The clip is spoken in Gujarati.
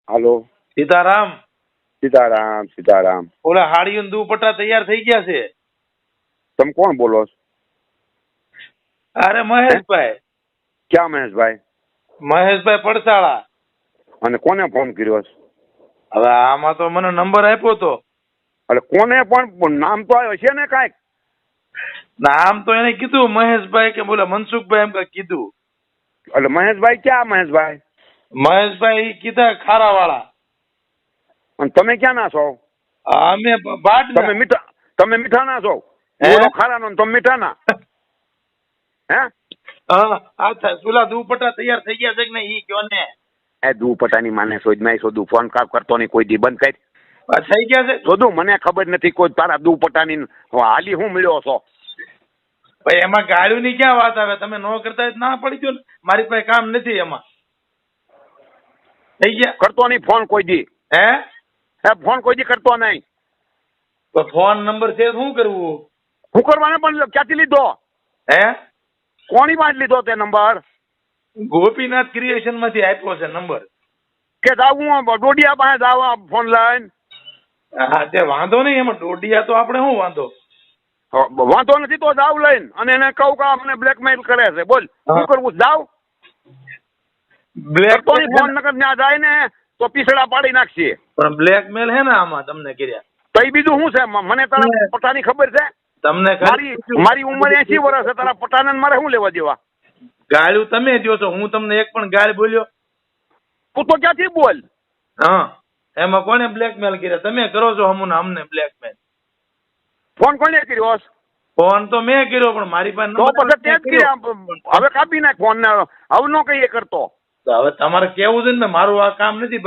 હાલો. સીતારામ. સીતારામ સીતારામ. ઓલા હાડીઓ ને દુપટ્ટા તૈયાર થઈ ગયા છે. તમે કોણ બોલો છો? અરે મહેશભાઈ. ક્યાં મહેશભાઈ? મહેશભાઈ પડસાળા. અને કોને ફોન કર્યો છે? હવે આમાં તો મને નંબર આપ્યો તો. એટલે કોને પણ નામ તો આવ્યો છે ને કાંઈક? નામ તો એને કીધું મહેશભાઈ કે બોલે મનસુખભાઈ એમ કઈ કીધું. એટલે મહેશભાઈ ક્યાં મહેશભાઈ? મહેશભાઈ કીધા ખારાવાળા. અને તમે ક્યાં ના છો? અમે બાટ તમે મીઠા ના છો? હે? બોલો ખારાનો ને તમે મીઠા ના? હે? હા આ પેલા દુપટ્ટા તૈયાર થઈ ગયા છે કે નહીં ઈ કયો ને. એ દુપટ્ટાની માને શોધું ફોન કરતો નહીં કોઈ દી બંધ કરી. થઈ ગયા છે શોધું મને ખબર નથી કોઈ તારા દુપટ્ટાની હાલી હું મળ્યો છો. ભાઈ એમાં ગાળ્યું ની ક્યાં વાત આવે? તમે નો કરતા હોય તો ના પડી ગયો ને. મારી પાસે કામ નથી એમાં. થઈ ગયા કરતો નહીં ફોન કોઈ દી. હે? ફોન કોઈ દી કરતો નહીં. તો ફોન નંબર છે શું કરવું? હું કરવાને પણ ક્યાંથી લીધો? હે? કોની માં લીધો તે નંબર? ગોપીનાથ ક્રિએશન માંથી આપ્યો છે નંબર. કે જાવું ડોડિયા પાસે જાવા ફોન લઈને? હા તે વાંધો નહીં એમાં ડોડિયા તો આપણે શું વાંધો? વાંધો નથી તો જાવ લઈને અને એને કહું કે મને બ્લેકમેલ કરે છે. બોલ શું કરવું? જાવ બ્લેક ફોન નકર ત્યાં જાય ને તો પીસડા પાડી નાખશે. પણ બ્લેકમેલ હે ને આમાં તમને કર્યા? તો એ બીજું શું છે? મને તારા પટાની ખબર છે? તમને મારી ઉંમર 80 વર્ષ છે. તારા પટાને મારે શું લેવા દેવા? ગાળ્યું તમે દો છો. હું તમને એક પણ ગાળ બોલ્યો? તું તો ક્યાંથી બોલ? હા એમાં કોને બ્લેકમેલ કર્યા? તમે કરો છો અમને બ્લેકમેલ. ફોન કોને કર્યો? ફોન તો મેં કર્યો પણ મારી પાસે તો પછી તે જ કર્યા. હવે કાપી નાખ ફોન ને. હવે નો કહીએ કરતો. હવે તમારે કેવું છે ને મારું આ કામ નથી.